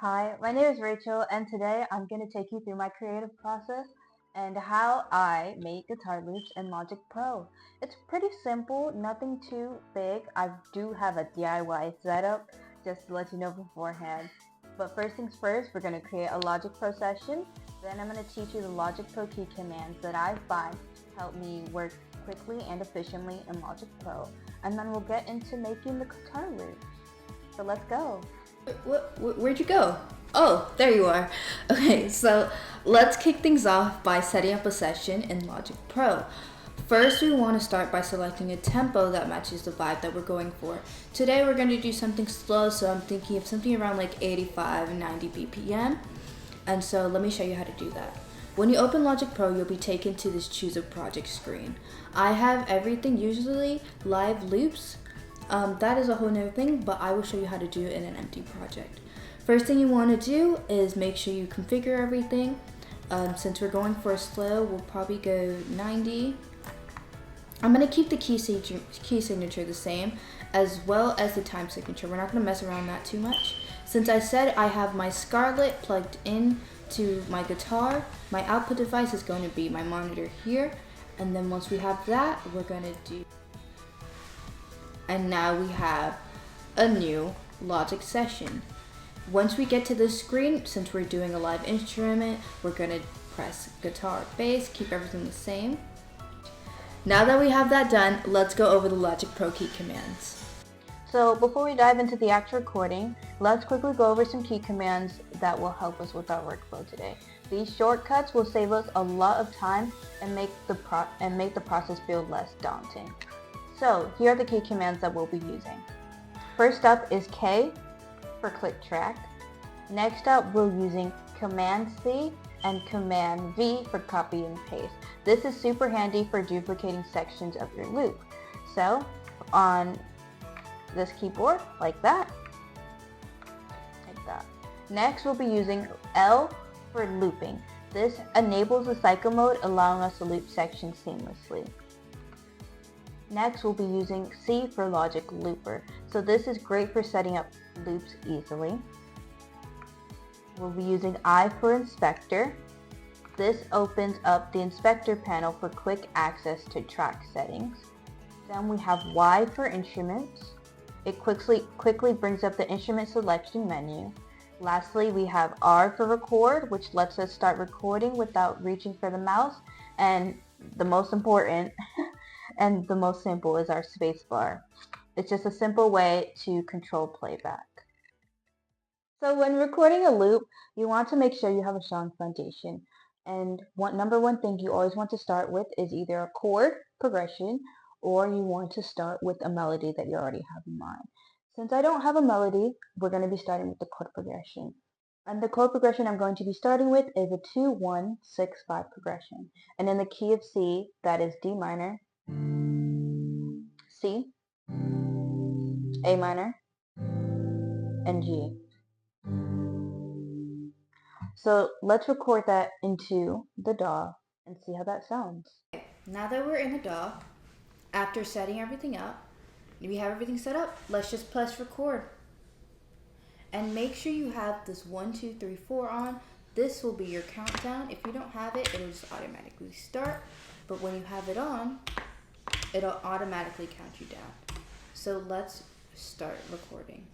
Hi, my name is Rachel, and today I'm going to take you through my creative process and how I make guitar loops in Logic Pro. It's pretty simple, nothing too big. I do have a DIY setup, just to let you know beforehand. But first things first, we're going to create a Logic Pro session. Then I'm going to teach you the Logic Pro key commands that I find help me work quickly and efficiently in Logic Pro. And then we'll get into making the guitar loops. So let's go. Where'd you go? Oh, there you are. Okay, so let's kick things off by setting up a session in Logic Pro. First, we want to start by selecting a tempo that matches the vibe that we're going for. Today, we're going to do something slow, so I'm thinking of something around like 85 and 90 BPM. And so let me show you how to do that. When you open Logic Pro, you'll be taken to this Choose a Project screen. I have everything, usually live loops. That is a whole nother thing, but I will show you how to do it in an empty project. First thing you want to do is make sure you configure everything. Since we're going for a slow, we'll probably go 90. I'm going to keep the key signature the same, as well as the time signature. We're not going to mess around that too much. Since I said I have my Scarlett plugged in to my guitar, my output device is going to be my monitor here. And then once we have that, we're going to do... And now we have a new Logic session. Once we get to this screen, since we're doing a live instrument, we're gonna press guitar, bass, keep everything the same. Now that we have that done, let's go over the Logic Pro key commands. So before we dive into the actual recording, let's quickly go over some key commands that will help us with our workflow today. These shortcuts will save us a lot of time and make the process feel less daunting. So here are the key commands that we'll be using. First up is K for click track. Next up, we're using Command C and Command V for copy and paste. This is super handy for duplicating sections of your loop. So on this keyboard, like that. Next, we'll be using L for looping. This enables the cycle mode, allowing us to loop sections seamlessly. Next, we'll be using C for Logic Looper. So this is great for setting up loops easily. We'll be using I for Inspector. This opens up the Inspector panel for quick access to track settings. Then we have Y for Instruments. It quickly brings up the instrument selection menu. Lastly, we have R for Record, which lets us start recording without reaching for the mouse. And the most important and the most simple is our spacebar. It's just a simple way to control playback. So when recording a loop, you want to make sure you have a strong foundation. And number one thing you always want to start with is either a chord progression or you want to start with a melody that you already have in mind. Since I don't have a melody, we're going to be starting with the chord progression. And the chord progression I'm going to be starting with is a 2-1-6-5 progression. And in the key of C, that is D minor, C, A minor, and G. So let's record that into the DAW and see how that sounds. Now that we're in the DAW, after setting everything up, we have everything set up, let's just press record. And make sure you have this 1, 2, 3, 4 on. This will be your countdown. If you don't have it, it'll just automatically start. But when you have it on, it'll automatically count you down. So let's start recording.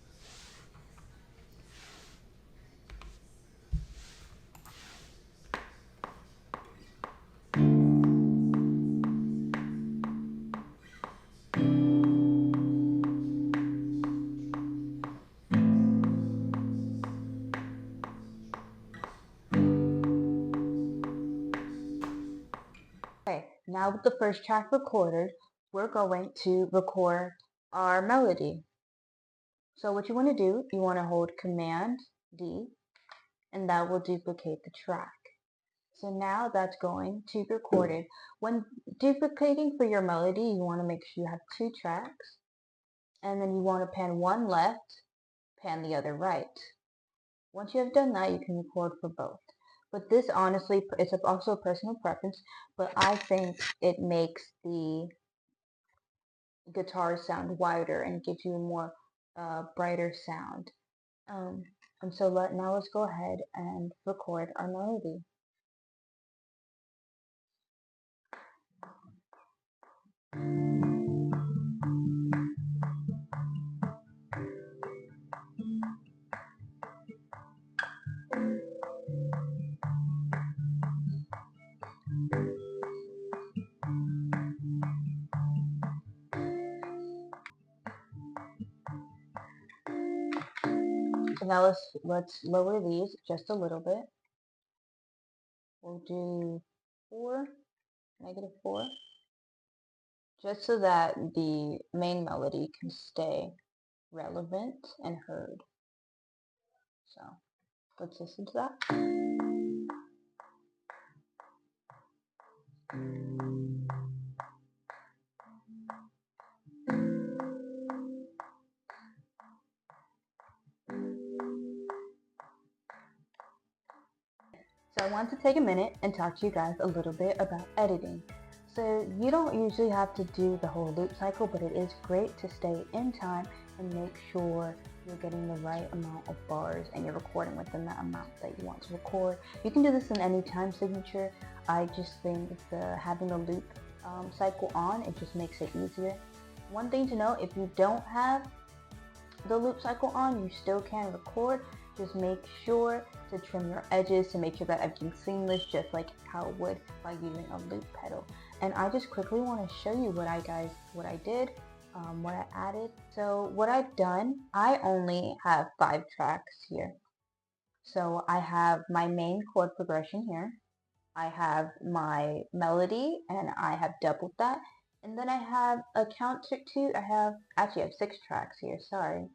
Okay, now with the first track recorded, we're going to record our melody. So what you want to do, you want to hold Command D, and that will duplicate the track. So now that's going to be recorded. When duplicating for your melody, you want to make sure you have 2 tracks, and then you want to pan one left, pan the other right. Once you have done that, you can record for both. But this honestly, it's also a personal preference, but I think it makes the guitar sound wider and gives you a more brighter sound. And so now let's go ahead and record our melody. So now let's lower these just a little bit. We'll do 4, -4, just so that the main melody can stay relevant and heard. So let's listen to that. So I want to take a minute and talk to you guys a little bit about editing. So you don't usually have to do the whole loop cycle, but it is great to stay in time and make sure you're getting the right amount of bars and you're recording within that amount that you want to record. You can do this in any time signature. I just think having the loop cycle on, it just makes it easier. One thing to note, if you don't have the loop cycle on, you still can record. Just make sure to trim your edges to make sure that everything's seamless, just like how it would by using a loop pedal. And I just quickly want to show you what I did, what I added. So what I've done, I only have 5 tracks here. So I have my main chord progression here. I have my melody, and I have doubled that. And then I have a counter to, I have 6 tracks here, sorry.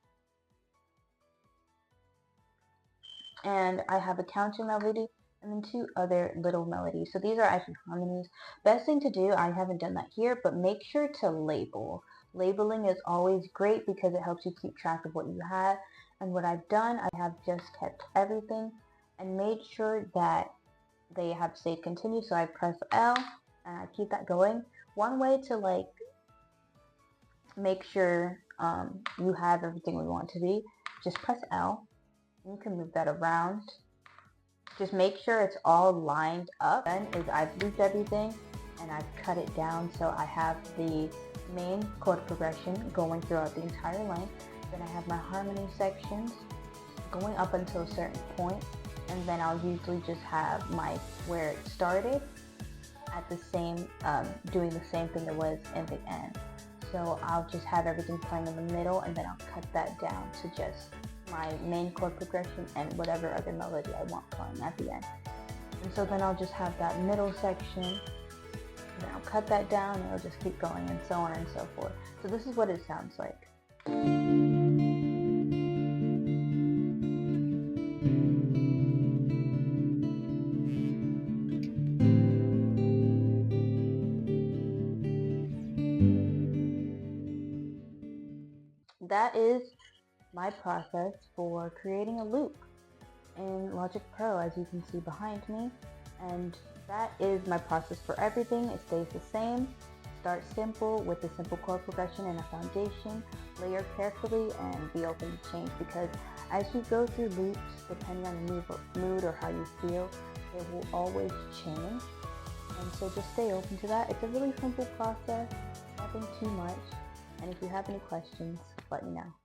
And I have a counter melody and then 2 other little melodies. So these are actually harmonies. Best thing to do, I haven't done that here, but make sure to label. Labeling is always great because it helps you keep track of what you have. And what I've done, I have just kept everything and made sure that they have stayed continue. So I press L and I keep that going. One way to make sure you have everything we want to be, just press L. You can move that around. Just make sure it's all lined up. Then is I've looped everything and I've cut it down so I have the main chord progression going throughout the entire length. Then I have my harmony sections going up until a certain point, and then I'll usually just have my where it started at the same doing the same thing it was in the end. So I'll just have everything playing in the middle, and then I'll cut that down to just my main chord progression and whatever other melody I want playing at the end. And so then I'll just have that middle section, and then I'll cut that down, and it'll just keep going, and so on and so forth. So this is what it sounds like. That is my process for creating a loop in Logic Pro, as you can see behind me. And that is my process for everything. It stays the same. Start simple with a simple chord progression and a foundation. Layer carefully and be open to change, because as you go through loops, depending on the mood or how you feel, it will always change. And so just stay open to that. It's a really simple process, nothing too much. And if you have any questions, let me know.